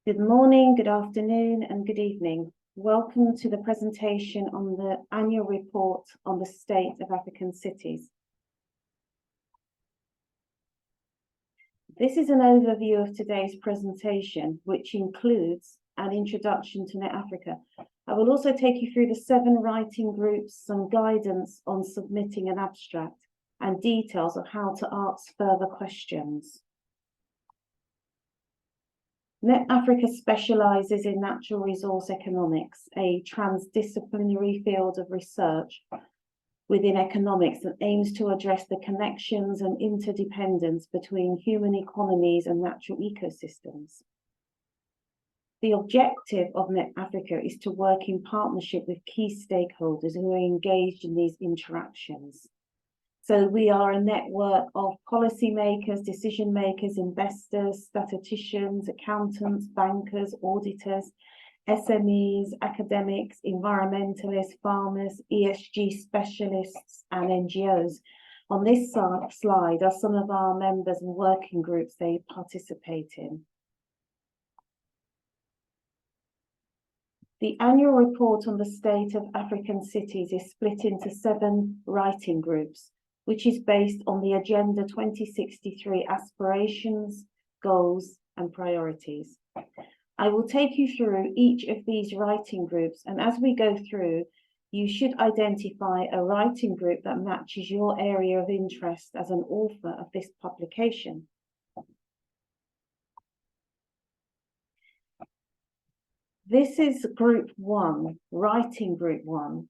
Good morning, good afternoon, and good evening. Welcome to the presentation on the annual report on the state of African cities. This is an overview of today's presentation, which includes an introduction to Net Africa. I will also take you through the 7 writing groups, some guidance on submitting an abstract, and details of how to ask further questions. Net Africa specialises in natural resource economics, a transdisciplinary field of research within economics that aims to address the connections and interdependence between human economies and natural ecosystems. The objective of Net Africa is to work in partnership with key stakeholders who are engaged in these interactions. So we are a network of policymakers, decision makers, investors, statisticians, accountants, bankers, auditors, SMEs, academics, environmentalists, farmers, ESG specialists, and NGOs. On this slide are some of our members and working groups they participate in. The annual report on the state of African cities is split into 7 writing groups, which is based on the Agenda 2063 aspirations, goals, and priorities. I will take you through each of these writing groups, and as we go through, you should identify a writing group that matches your area of interest as an author of this publication. This is Group 1, Writing Group 1,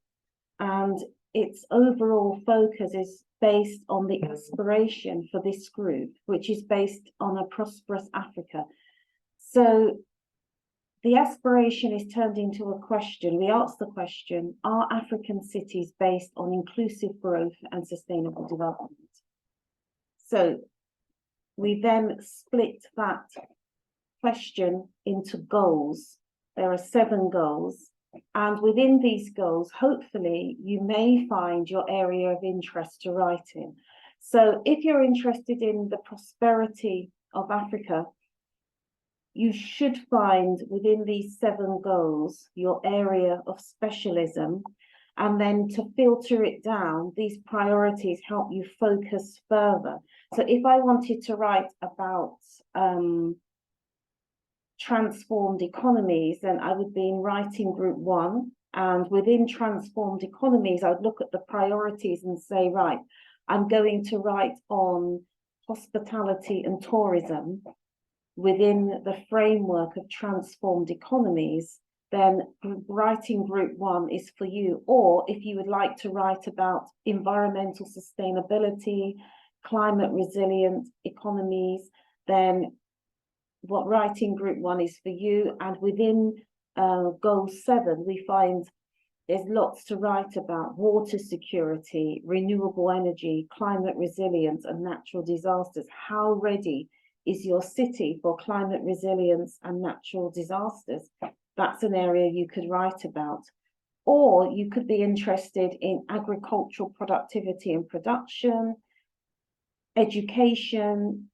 and its overall focus is based on the aspiration for this group, which is based on a prosperous Africa. So the aspiration is turned into a question. We ask the question, are African cities based on inclusive growth and sustainable development? So we then split that question into goals. There are 7 goals. And within these goals, hopefully, you may find your area of interest to write in. So if you're interested in the prosperity of Africa, you should find within these 7 goals your area of specialism. And then to filter it down, these priorities help you focus further. So if I wanted to write about transformed economies, then I would be in writing group 1, and within transformed economies I would look at the priorities and say, right, I'm going to write on hospitality and tourism within the framework of transformed economies. Then writing group 1 is for you. Or if you would like to write about environmental sustainability, climate resilient economies, then what writing group 1 is for you. And within goal 7, we find there's lots to write about: water security, renewable energy, climate resilience, and natural disasters. How ready is your city for climate resilience and natural disasters? That's an area you could write about. Or you could be interested in agricultural productivity and production, education,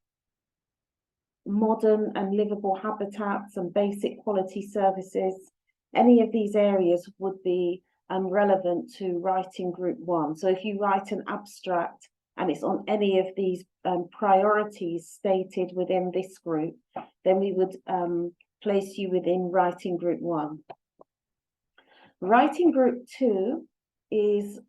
modern and livable habitats, and basic quality services. Any of these areas would be relevant to writing group 1. So if you write an abstract and it's on any of these priorities stated within this group, then we would place you within writing group 1. Writing group 2 is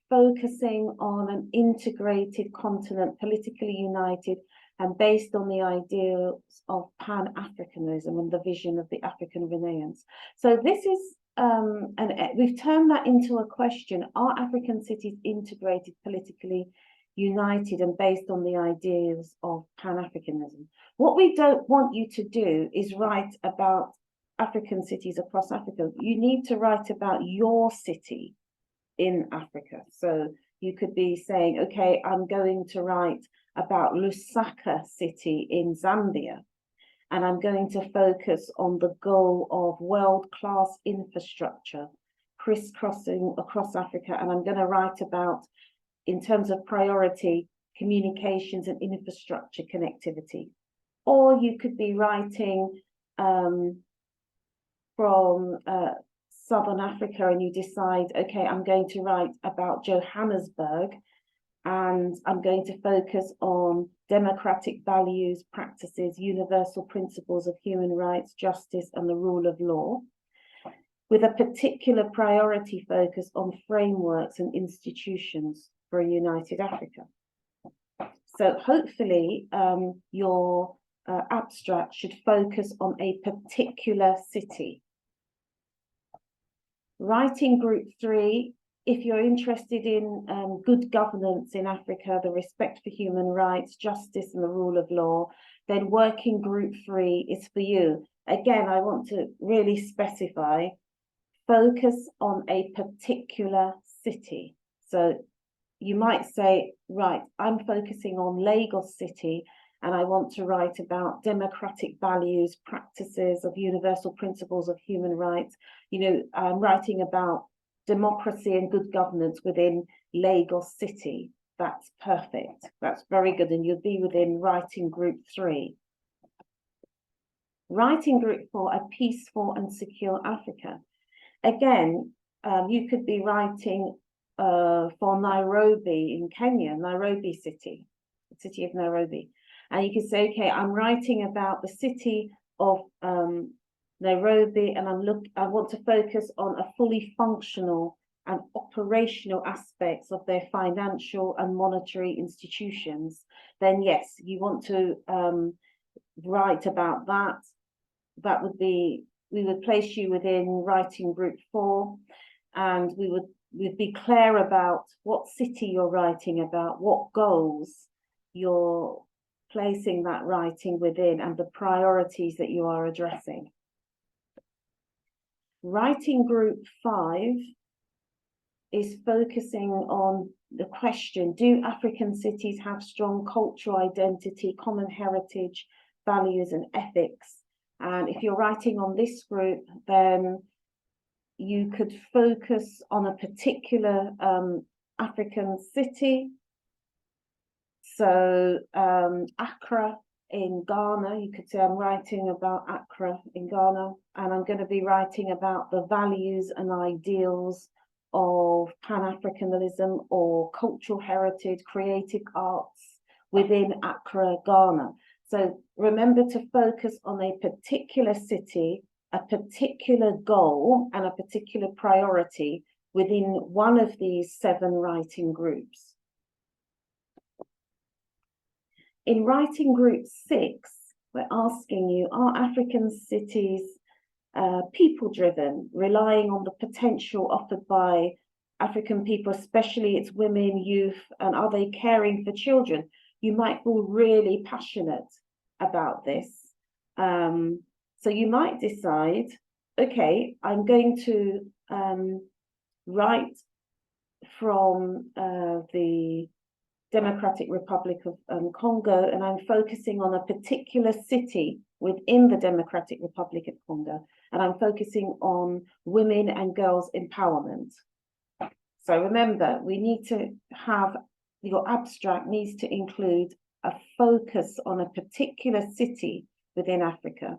focusing on an integrated continent, politically united, and based on the ideals of Pan-Africanism and the vision of the African Renaissance. So this is, we've turned that into a question: are African cities integrated, politically united, and based on the ideals of Pan-Africanism? What we don't want you to do is write about African cities across Africa. You need to write about your city in Africa. So you could be saying, okay, I'm going to write about Lusaka city in Zambia, and I'm going to focus on the goal of world-class infrastructure crisscrossing across Africa, and I'm going to write about, in terms of priority, communications and infrastructure connectivity. Or you could be writing from Southern Africa and you decide, okay, I'm going to write about Johannesburg and I'm going to focus on democratic values, practices, universal principles of human rights, justice, and the rule of law, with a particular priority focus on frameworks and institutions for a united Africa. So hopefully your abstract should focus on a particular city. Writing group 3, if you're interested in good governance in Africa, the respect for human rights, justice, and the rule of law, then working group 3 is for you. Again, I want to really specify, focus on a particular city. So you might say, right, I'm focusing on Lagos City and I want to write about democratic values, practices of universal principles of human rights. You know, I'm writing about democracy and good governance within Lagos City. That's perfect. That's very good. And you'll be within writing group 3. Writing group 4, a peaceful and secure Africa. Again, you could be writing for Nairobi in Kenya, Nairobi City, the city of Nairobi. And you can say, okay, I'm writing about the city of Nairobi, and I want to focus on a fully functional and operational aspects of their financial and monetary institutions. Then yes, you want to write about that. That would be, we would place you within writing group 4, and we'd be clear about what city you're writing about, what goals you're placing that writing within, and the priorities that you are addressing. Writing group 5 is focusing on the question, do African cities have strong cultural identity, common heritage, values, and ethics? And if you're writing on this group, then you could focus on a particular African city. So Accra in Ghana, you could say I'm writing about Accra in Ghana, and I'm going to be writing about the values and ideals of Pan-Africanism or cultural heritage, creative arts within Accra, Ghana. So remember to focus on a particular city, a particular goal, and a particular priority within one of these 7 writing groups. In writing group 6, we're asking you, are African cities people-driven, relying on the potential offered by African people, especially its women, youth, and are they caring for children? You might feel really passionate about this. So you might decide, okay, I'm going to write from the Democratic Republic of Congo, and I'm focusing on a particular city within the Democratic Republic of Congo, and I'm focusing on women and girls empowerment. So remember, we need to have, your abstract needs to include a focus on a particular city within Africa,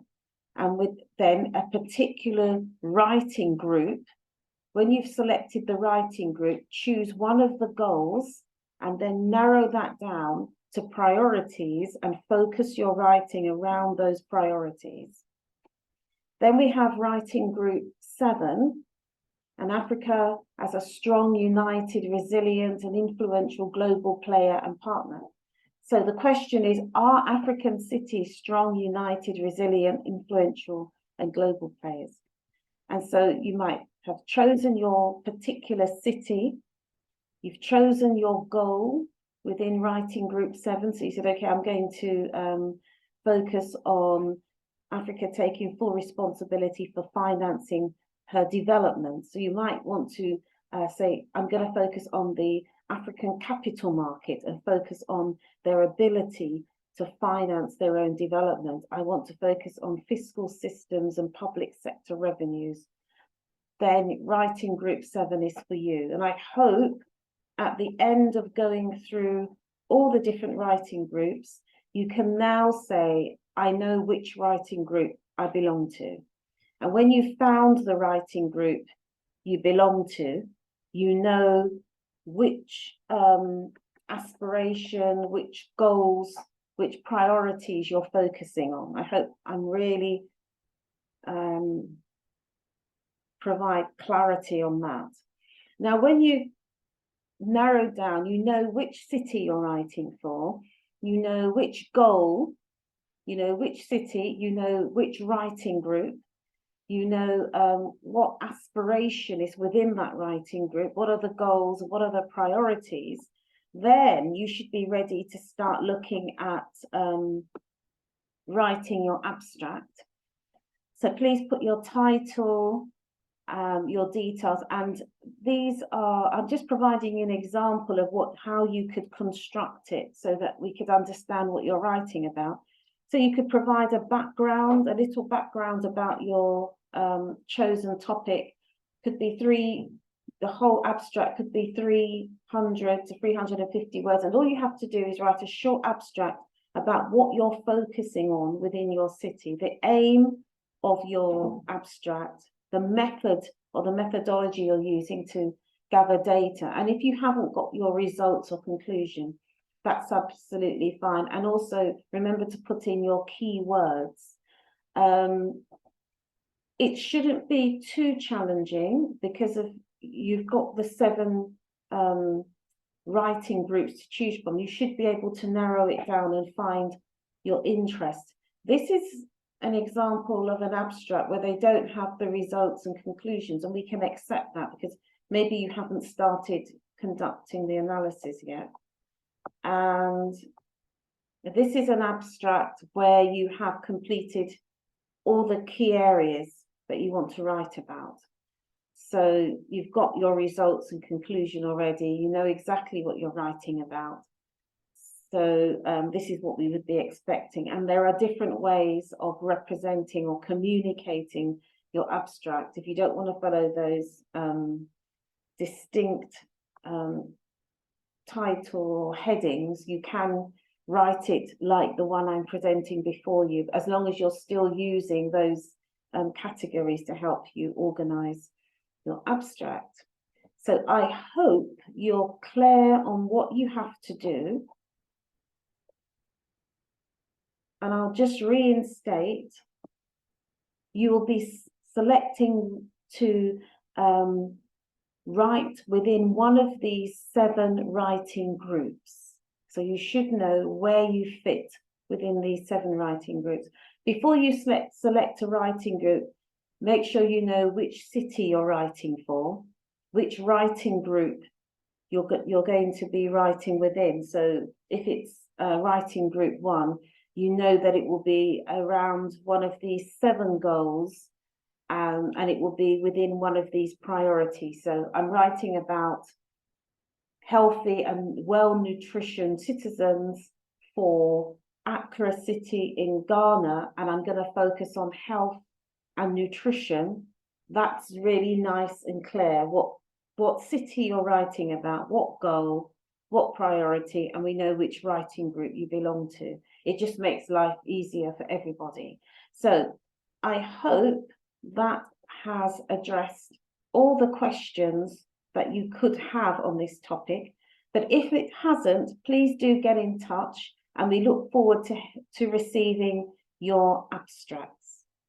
and with then a particular writing group. When you've selected the writing group, choose one of the goals and then narrow that down to priorities and focus your writing around those priorities. Then we have writing group 7, and Africa as a strong, united, resilient, and influential global player and partner. So the question is, are African cities strong, united, resilient, influential, and global players? And so you might have chosen your particular city, you've chosen your goal within writing group 7. So you said, okay, I'm going to focus on Africa taking full responsibility for financing her development. So you might want to say, I'm going to focus on the African capital market and focus on their ability to finance their own development. I want to focus on fiscal systems and public sector revenues. Then writing group 7 is for you. And I hope at the end of going through all the different writing groups, you can now say, I know which writing group I belong to. And when you found the writing group you belong to, you know which aspiration, which goals, which priorities you're focusing on. I hope I'm really provide clarity on that. Now, when you narrow down, you know which city you're writing for, you know which goal, you know which city, you know which writing group, you know what aspiration is within that writing group, what are the goals, what are the priorities, then you should be ready to start looking at writing your abstract. So please put your title, your details, and these are, I'm just providing you an example of how you could construct it so that we could understand what you're writing about. So you could provide a background, a little background about your chosen topic. Could be the whole abstract could be 300 to 350 words, and all you have to do is write a short abstract about what you're focusing on within your city, the aim of your abstract, the method or the methodology you're using to gather data. And if you haven't got your results or conclusion, that's absolutely fine. And also remember to put in your keywords. It shouldn't be too challenging because you've got the 7 writing groups to choose from. You should be able to narrow it down and find your interest. This is an example of an abstract where they don't have the results and conclusions, and we can accept that because maybe you haven't started conducting the analysis yet. And this is an abstract where you have completed all the key areas that you want to write about. So you've got your results and conclusion already, you know exactly what you're writing about. So this is what we would be expecting. And there are different ways of representing or communicating your abstract. If you don't want to follow those distinct title or headings, you can write it like the one I'm presenting before you, as long as you're still using those categories to help you organize your abstract. So I hope you're clear on what you have to do. And I'll just reinstate, you will be selecting to write within one of these 7 writing groups. So you should know where you fit within these 7 writing groups. Before you select a writing group, make sure you know which city you're writing for, which writing group you're going to be writing within. So if it's writing group 1, you know that it will be around one of these 7 goals, and it will be within one of these priorities. So I'm writing about healthy and well-nutritioned citizens for Accra City in Ghana, and I'm going to focus on health and nutrition. That's really nice and clear what city you're writing about, what goal, what priority, and we know which writing group you belong to. It just makes life easier for everybody. So I hope that has addressed all the questions that you could have on this topic. But if it hasn't, please do get in touch, and we look forward to receiving your abstract.